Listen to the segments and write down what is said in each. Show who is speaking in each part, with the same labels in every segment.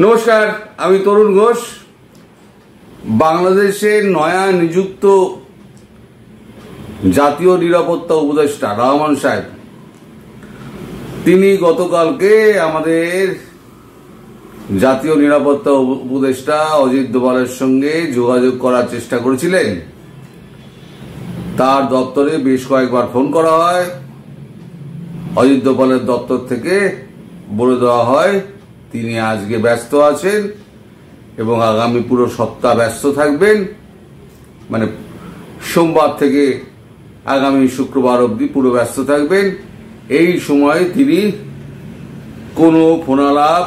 Speaker 1: নমস্কার, আমি তরুণ ঘোষ। বাংলাদেশের নয়া নিযুক্ত জাতীয় নিরাপত্তা উপদেষ্টা রহমান সাহেব, তিনি গতকালকে আমাদের জাতীয় নিরাপত্তা উপদেষ্টা অজিত দোভালের সঙ্গে যোগাযোগ করার চেষ্টা করেছিলেন। তার দপ্তরে বেশ কয়েকবার ফোন করা হয়। অজিত দোভালের দপ্তর থেকে বলে দেওয়া হয় তিনি আজকে ব্যস্ত আছেন এবং আগামী পুরো সপ্তাহ ব্যস্ত থাকবেন, মানে সোমবার থেকে আগামী শুক্রবার অবধি পুরো ব্যস্ত থাকবেন। এই সময় তিনি কোনো ফোনালাপ,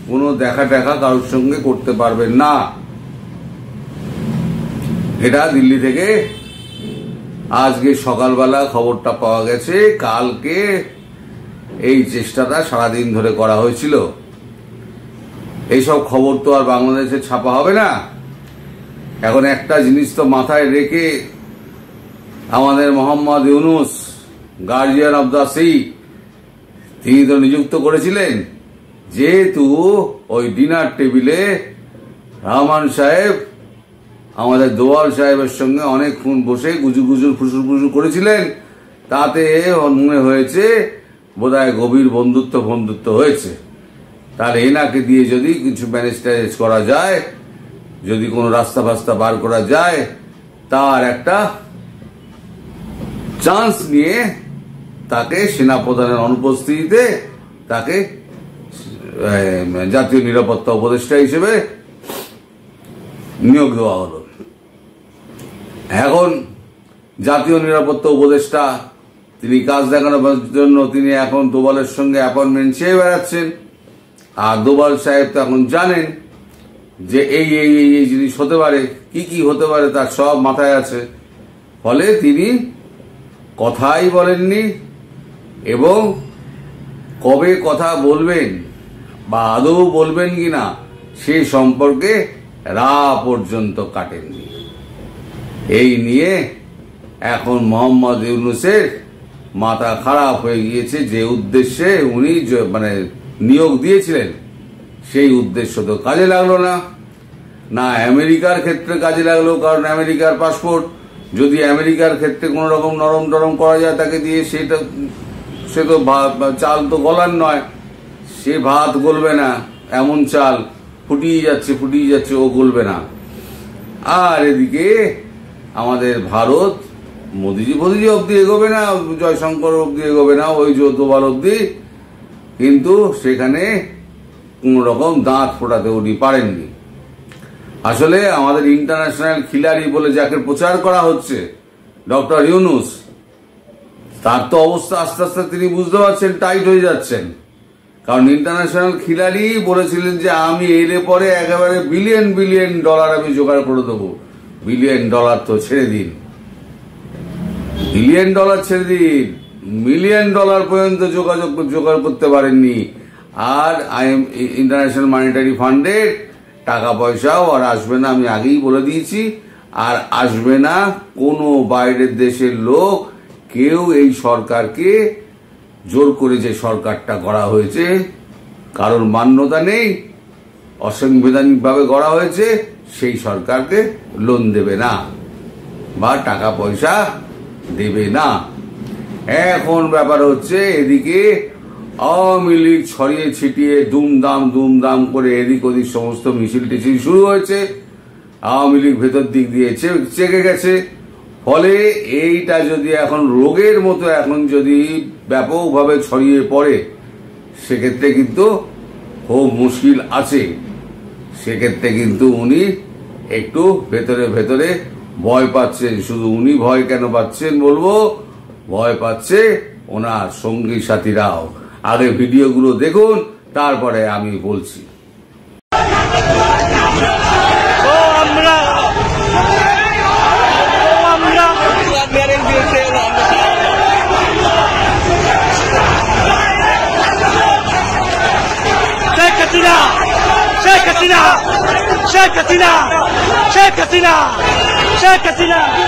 Speaker 1: কোনো দেখা কারোর সঙ্গে করতে পারবেন না। এটা দিল্লি থেকে আজকে সকালবেলা খবরটা পাওয়া গেছে। কালকে এই চেষ্টাটা সারাদিন ধরে করা হয়েছিল। এইসব খবর তো আর বাংলাদেশে ছাপা হবে না। এখন একটা জিনিস তো মাথায় রেখে আমাদের Mohammad Yunus, guardian of the sea, তিনি তো নিযুক্ত করেছিলেন। যেহেতু ওই ডিনার টেবিলে রহমান সাহেব আমাদের দোভাল সাহেবের সঙ্গে অনেকক্ষণ বসে গুজুর ফুসুর করেছিলেন, তাতে মনে হয়েছে বোধহয় গভীর বন্ধুত্ব হয়েছে। তাহলে এনাকে দিয়ে যদি কিছু ম্যানেজ করা যায়, যদি কোনো রাস্তা বার করা যায়, তার একটা চান্স নিয়ে তাকে সেনাপ্রধানের অনুপস্থিতিতে তাকে জাতীয় নিরাপত্তা উপদেষ্টা হিসেবে নিয়োগ দেওয়া হলো। এখন জাতীয় নিরাপত্তা উপদেষ্টা তিনি কাজ দেখানোর জন্য তিনি এখন দোভালের সঙ্গে অ্যাপয়েন্টমেন্ট চেয়ে বেড়াচ্ছেন। আর দোভাল সাহেব তো এখন জানেন যে এই জিনিস হতে পারে, কি হতে পারে তার সব মাথায় আছে। ফলে তিনি কথাই বলেননি এবং কবে কথা বলবেন বা আদৌ বলবেন কিনা সে সম্পর্কে রা পর্যন্ত কাটেননি। এই নিয়ে এখন মোহাম্মদ ইউনুসের মাথা খারাপ হয়ে গিয়েছে। যে উদ্দেশ্যে উনি নিয়োগ দিয়েছিলেন সেই উদ্দেশ্য তো কাজে লাগলো না আমেরিকার ক্ষেত্রে কাজে লাগলো, কারণ আমেরিকার পাসপোর্ট, যদি আমেরিকার ক্ষেত্রে কোন রকম নরম টরম করা যায় তাকে দিয়ে, সে তো চাল তো গলার নয়, সে ভাত গলবে না, এমন চাল ফুটিয়ে যাচ্ছে, ও গলবে না। আর এদিকে আমাদের ভারত মোদিজি অব্দি এগোবে না, জয়শঙ্কর অব্দি এগোবে না, ওই দোভাল অব্দি, কিন্তু সেখানে কোন রকম দাঁত ফোটাতে উনি পারেননি। আসলে আমাদের ইন্টারন্যাশনাল খিলাড়ি বলে যাকে প্রচার করা হচ্ছে ডক্টর ইউনুস, তার তো অবস্থা আস্তে আস্তে তিনি বুঝতে পারছেন টাইট হয়ে যাচ্ছেন। কারণ ইন্টারন্যাশনাল খিলাড়ি বলেছিলেন যে আমি এলে পরে একেবারে বিলিয়ন ডলার আমি জোগাড় করে দেবো। বিলিয়ন ডলার তো ছেড়ে দিন, মিলিয়ন ডলার পর্যন্ত জোগাড় করতে পারেননি। আর ইন্টারন্যাশনাল মনিটারি ফান্ডের টাকা পয়সাও আর আসবে না, আমি আগেই বলে দিয়েছি। আর আসবে না কোনো বাইরের দেশের লোক, কেউ এই সরকারকে জোর করে যে সরকারটা গড়া হয়েছে কারোর মান্যতা নেই, অসাংবিধানিকভাবে গড়া হয়েছে, সেই সরকারকে লোন দেবে না বা টাকা পয়সা দেবে না। এখন ব্যাপার হচ্ছে এদিকে আওয়ামী লীগ ছড়িয়ে ছিটিয়ে দুমদাম করে এদিক ওদিক সমস্ত মিছিল টিছিল শুরু হয়েছে। আওয়ামী লীগ ভেতর দিক দিয়ে চেকে গেছে। ফলে এইটা যদি এখন রোগের মতো এখন যদি ব্যাপকভাবে ছড়িয়ে পড়ে, সেক্ষেত্রে কিন্তু খুব মুশকিল আছে। সেক্ষেত্রে কিন্তু উনি একটু ভেতরে ভয় পাচ্ছেন। শুধু উনি ভয় কেন পাচ্ছেন বলবো, ভয় পাচ্ছে ওনার সঙ্গী সাথীরাও। আগে ভিডিওগুলো দেখুন, তারপরে আমি বলছি।
Speaker 2: Sheikh Hasina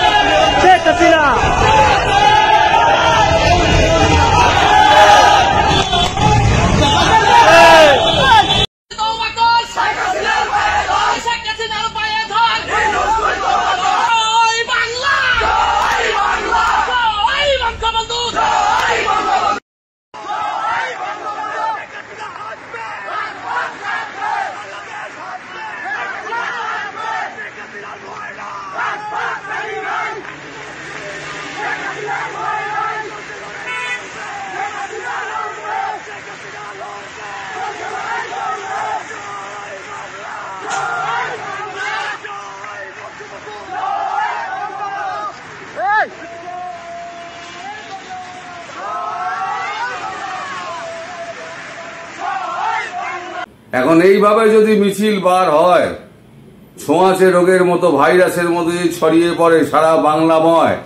Speaker 1: এখন এইভাবে যদি মিছিল বার হয়, ছোঁয়াচে রোগের মতো, ভাইরাসের মতো যদি ছড়িয়ে পড়ে সারা বাংলাময়,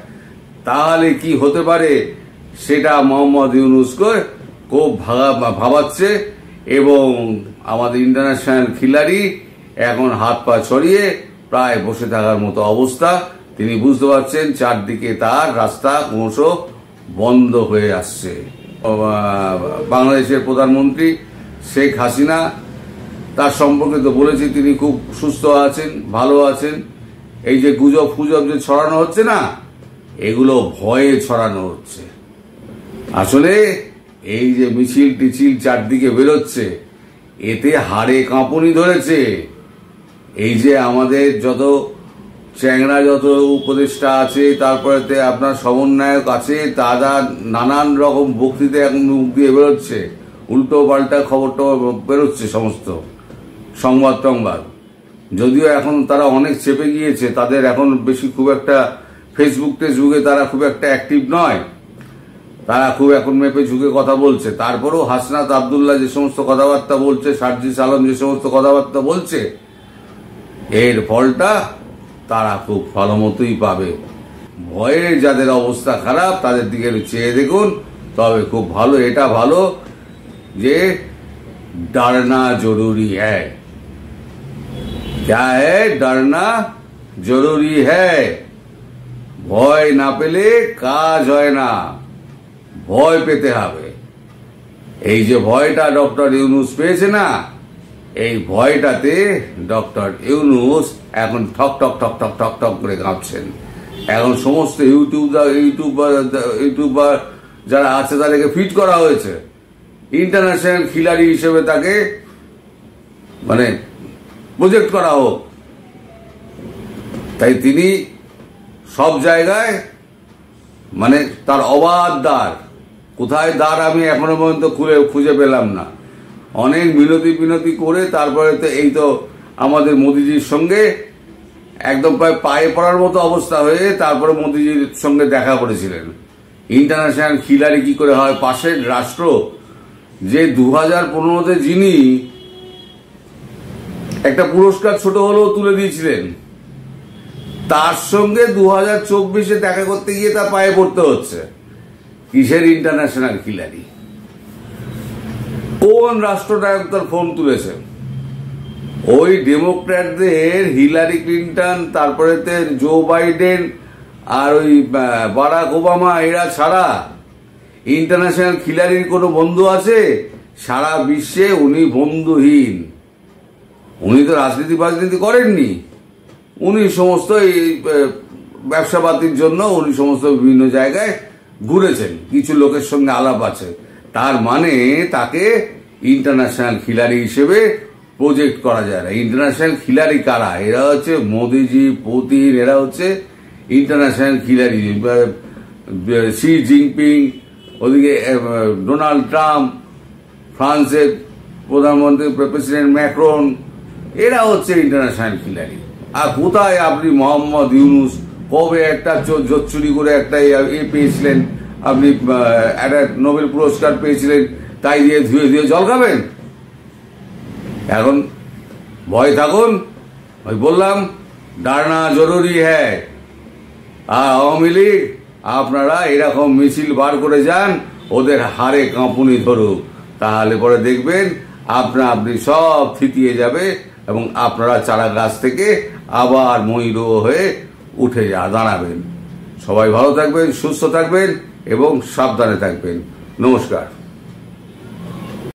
Speaker 1: তাহলে কি হতে পারে সেটা মোহাম্মদ ইউনূসকে খুব ভাবাচ্ছে। এবং আমাদের ইন্টারন্যাশনাল খিলাড়ি এখন হাত পা ছড়িয়ে প্রায় বসে থাকার মতো অবস্থা। তিনি বুঝতে পারছেন চারদিকে তার রাস্তা ক্রমশ বন্ধ হয়ে আসছে। বাংলাদেশের প্রধানমন্ত্রী শেখ হাসিনা, তার সম্পর্কে তো বলেছি তিনি খুব সুস্থ আছেন, ভালো আছেন। এই যে গুজব ফুজব যে ছড়ানো হচ্ছে না, এগুলো ভয়ে ছড়ানো হচ্ছে। আসলে এই যে মিছিল টিছিল চারদিকে বেরোচ্ছে, এতে হাড়ে কাঁপুনি ধরেছে। এই যে আমাদের যত চ্যাংড়া যত উপদেষ্টা আছে, তারপরে আপনার সমন্বয়ক আছে, তারা নানান রকম বক্তৃতা এখন মুখ দিয়ে বেরোচ্ছে, উল্টো পাল্টা খবর বেরোচ্ছে সমস্ত সংবাদ টংবাদ। যদিও এখন তারা অনেক চেপে গিয়েছে, তাদের এখন বেশি খুব একটা ফেসবুকে তারা খুব একটা অ্যাক্টিভ নয়, তারা খুব এখন মেপে ঝুঁকে কথা বলছে। তারপরেও হাসনাত আবদুল্লাহ যে সমস্ত কথাবার্তা বলছে, সার্জিস আলম যে সমস্ত কথাবার্তা বলছে, এর ফলটা তারা খুব ভালো মতোই পাবে। ভয়ে যাদের অবস্থা খারাপ তাদের দিকে চেয়ে দেখুন, তবে খুব ভালো, এটা ভালো যে डरना जरूरी है। क्या है? डरना जरूरी है। ভয় না পেলে কাজ হয় না, ভয় পেতে হবে। এই যে ভয়টা ডক্টর ইউনূস পেয়েছে না, এই ভয়টাতে ডক্টর ইউনূস এখন ঠক ঠক ঠক ঠক ঠক ঠক করে কাঁপছেন। এখন সমস্ত ইউটিউবার যারা আছে তাদেরকে ফিট করা হয়েছে, ইন্টারন্যাশনাল খিলাড়ি হিসেবে তাকে মানে প্রজেক্ট করা হোক। তাই তিনি সব জায়গায় মানে তার অবাধ দ্বার, কোথায় দ্বার আমি এখনো পর্যন্ত খুঁজে পেলাম না। অনেক মিনতি করে তারপরে তো এই তো আমাদের মোদিজির সঙ্গে একদম প্রায় পায়ে পড়ার মতো অবস্থা হয়ে তারপরে মোদিজির সঙ্গে দেখা করেছিলেন। ইন্টারন্যাশনাল খিলাড়ি কি করে হয়? পাশের রাষ্ট্র যে 2015-তে যিনি একটা পুরস্কার ছোট হলেও তুলে দিয়েছিলেন, তার সঙ্গে 2024-এ দেখা করতে গিয়ে তার পায়ে পড়তে হচ্ছে। কিসের ইন্টারন্যাশনাল খিলাড়ি? কোন রাষ্ট্রনায়ক তার ফোন তুলেছে? ওই ডেমোক্র্যাটদের হিলারি ক্লিন্টন, তারপরে জো বাইডেন আর ওই বারাক ওবামা, এরা ছাড়া ইন্টারন্যাশনাল খিলাড়ির কোনো বন্ধু আছে? সারা বিশ্বে উনি বন্ধুহীন। উনি তো রাজনীতি করেননি, উনি সমস্ত এই ব্যবসাপাতির জন্য উনি সমস্ত বিভিন্ন জায়গায় ঘুরেছেন, কিছু লোকের সঙ্গে আলাপ আছে। তার মানে তাকে ইন্টারন্যাশনাল খিলাড়ি হিসেবে প্রজেক্ট করা যায় না। ইন্টারন্যাশনাল খিলাড়ি কারা? এরা হচ্ছে মোদিজি, পুতিন, এরা হচ্ছে ইন্টারন্যাশনাল খিলাড়ি। শি জিনপিং, ওদিকে ডোনাল্ড ট্রাম্প, ফ্রান্সের প্রধানমন্ত্রী প্রেসিডেন্ট ম্যাক্রন, এরা হচ্ছে ইন্টারন্যাশনাল খিলাড়ি। আর কোথায় আপনি মোহাম্মদ ইউনূস কবে একটা জোচ্চুরি করে একটা পেয়েছিলেন, আপনি একটা নোবেল পুরস্কার পেয়েছিলেন, তাই দিয়ে ধুয়ে জল খাবেন? এখন ভয় থাকুন, ওই বললাম ডারনা জরুরি হ্যায়। আর আওয়ামী লীগ আপনারা এরকম মিছিল বার করে যান, ওদের হাড়ে কাঁপুনি ধরুক, তাহলে পরে দেখবেন আপনি সব থিতিয়ে যাবে এবং আপনারা চারা গাছ থেকে আবার ময়ূর হয়ে উঠে দাঁড়াবেন। সবাই ভালো থাকবেন, সুস্থ থাকবেন এবং সাবধানে থাকবেন। নমস্কার।